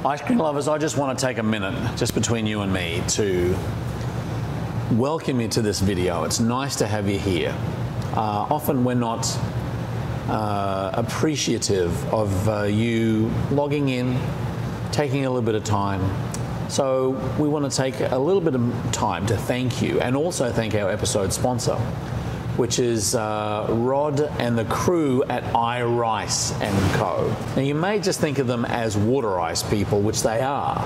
Ice cream lovers, I just want to take a minute, just between you and me, to welcome you to this video. It's nice to have you here. Often we're not appreciative of you logging in, taking a little bit of time. So we want to take a little bit of time to thank you and also thank our episode sponsor, which is Rod and the crew at iRice & Co. Now you may just think of them as water ice people, which they are,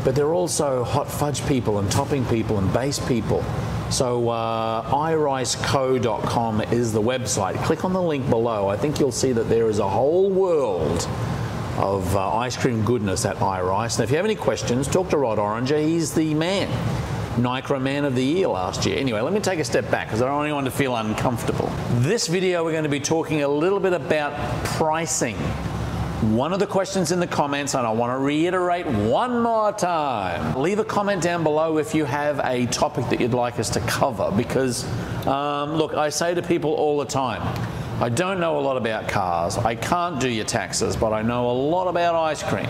but they're also hot fudge people and topping people and base people. So iriceco.com is the website. Click on the link below. I think you'll see that there is a whole world of ice cream goodness at iRice. And if you have any questions, talk to Rod Oranger. He's the man. Nycra Man of the Year last year. Anyway, let me take a step back because I don't want anyone to feel uncomfortable. This video we're going to be talking a little bit about pricing. One of the questions in the comments, and I want to reiterate one more time, leave a comment down below if you have a topic that you'd like us to cover, because look, I say to people all the time, I don't know a lot about cars, I can't do your taxes, but I know a lot about ice cream.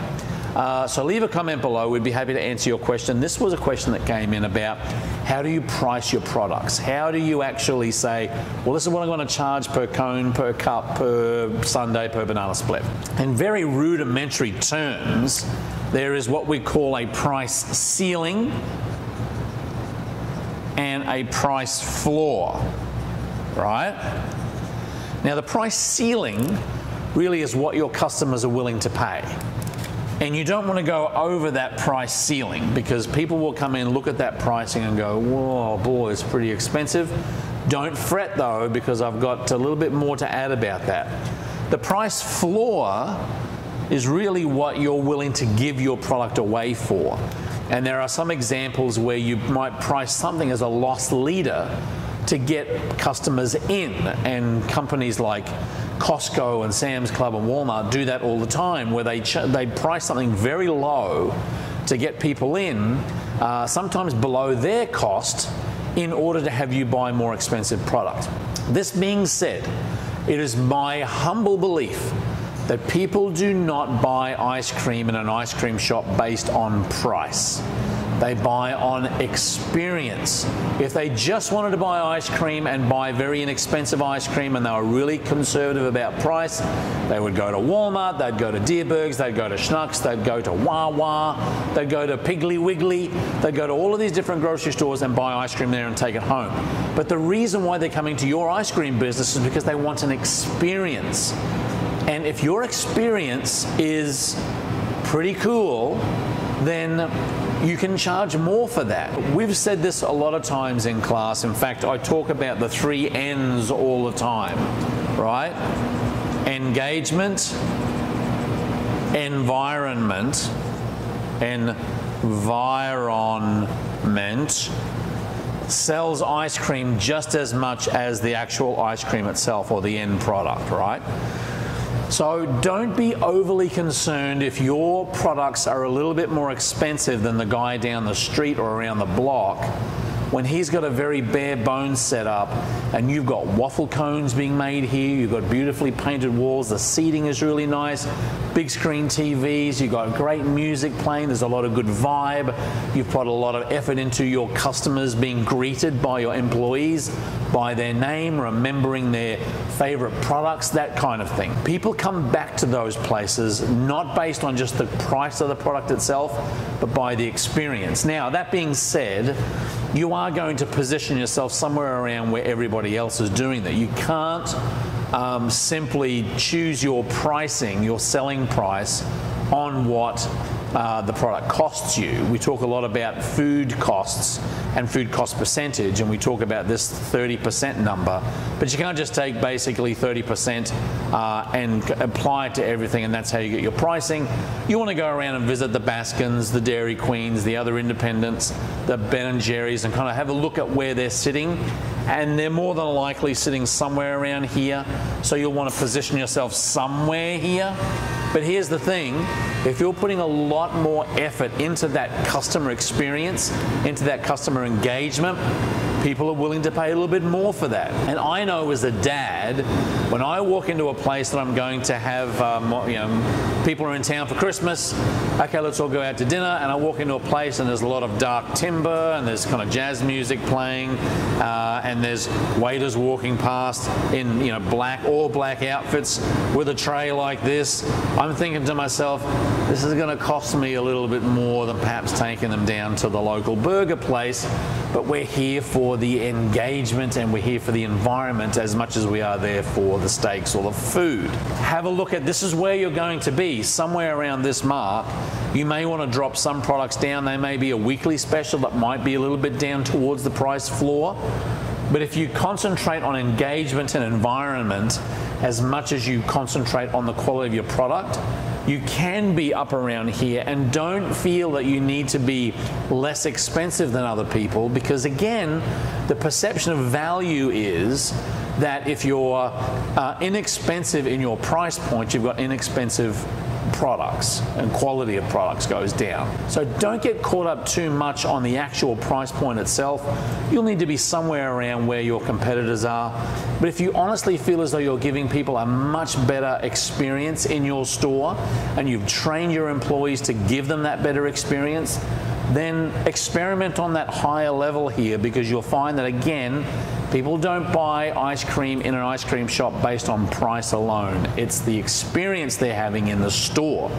So leave a comment below. We'd be happy to answer your question. This was a question that came in about how do you price your products? How do you actually say, well, this is what I'm going to charge per cone, per cup, per sundae, per banana split? In very rudimentary terms, there is what we call a price ceiling and a price floor, right? Now, the price ceiling really is what your customers are willing to pay. And you don't want to go over that price ceiling, because people will come in, look at that pricing and go, whoa, boy, it's pretty expensive. Don't fret though, because I've got a little bit more to add about that. The price floor is really what you're willing to give your product away for. And there are some examples where you might price something as a loss leader to get customers in, and companies like Costco and Sam's Club and Walmart do that all the time, where they price something very low to get people in, sometimes below their cost, in order to have you buy more expensive product. This being said, it is my humble belief that people do not buy ice cream in an ice cream shop based on price. They buy on experience. If they just wanted to buy ice cream and buy very inexpensive ice cream and they were really conservative about price, they would go to Walmart, they'd go to Dierberg's, they'd go to Schnucks, they'd go to Wawa, they'd go to Piggly Wiggly, they'd go to all of these different grocery stores and buy ice cream there and take it home. But the reason why they're coming to your ice cream business is because they want an experience. And if your experience is pretty cool, then you can charge more for that. We've said this a lot of times in class. In fact, I talk about the 3 N's all the time, right? Engagement, environment, sells ice cream just as much as the actual ice cream itself or the end product, right? So don't be overly concerned if your products are a little bit more expensive than the guy down the street or around the block, when he's got a very bare bones setup and you've got waffle cones being made here, you've got beautifully painted walls, the seating is really nice, big screen TVs, you've got great music playing, there's a lot of good vibe, you've put a lot of effort into your customers being greeted by your employees by their name, remembering their favorite products, that kind of thing. People come back to those places not based on just the price of the product itself, but by the experience. Now, that being said, you are going to position yourself somewhere around where everybody else is doing that. You can't simply choose your pricing, your selling price, on what the product costs you. We talk a lot about food costs and food cost percentage, and we talk about this 30% number, but you can't just take basically 30% and apply it to everything, and that's how you get your pricing. You want to go around and visit the Baskins, the Dairy Queens, the other independents, the Ben & Jerry's, and kind of have a look at where they're sitting, and they're more than likely sitting somewhere around here, so you'll want to position yourself somewhere here. But here's the thing, if you're putting a lot more effort into that customer experience, into that customer engagement, People are willing to pay a little bit more for that. And I know as a dad, when I walk into a place that I'm going to have, people are in town for Christmas, okay, let's all go out to dinner, and I walk into a place and there's a lot of dark timber and there's kind of jazz music playing, and there's waiters walking past in all black outfits with a tray like this. I'm thinking to myself, this is going to cost me a little bit more than perhaps taking them down to the local burger place, but we're here for the engagement and we're here for the environment as much as we are there for the steaks or the food. Have a look at, this is where you're going to be, somewhere around this mark. You may want to drop some products down. They may be a weekly special that might be a little bit down towards the price floor. But if you concentrate on engagement and environment as much as you concentrate on the quality of your product, you can be up around here, and don't feel that you need to be less expensive than other people, because again, the perception of value is that if you're inexpensive in your price point, you've got inexpensive products and quality of products goes down. So don't get caught up too much on the actual price point itself. You'll need to be somewhere around where your competitors are. But if you honestly feel as though you're giving people a much better experience in your store and you've trained your employees to give them that better experience, then experiment on that higher level here, because you'll find that again, people don't buy ice cream in an ice cream shop based on price alone. It's the experience they're having in the store.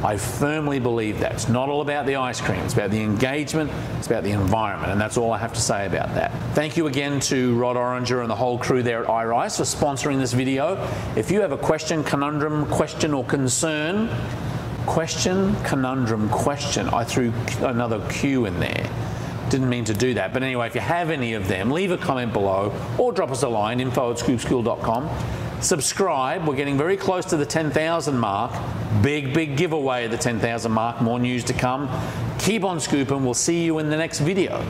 I firmly believe that. It's not all about the ice cream. It's about the engagement. It's about the environment. And that's all I have to say about that. Thank you again to Rod Oranger and the whole crew there at iRice for sponsoring this video. If you have a question, conundrum, question, or concern, question, conundrum, question. I threw another Q in there. Didn't mean to do that. But anyway, if you have any of them, leave a comment below or drop us a line, info@scoopschool.com. Subscribe. We're getting very close to the 10,000 mark. Big giveaway at the 10,000 mark. More news to come. Keep on scooping. We'll see you in the next video.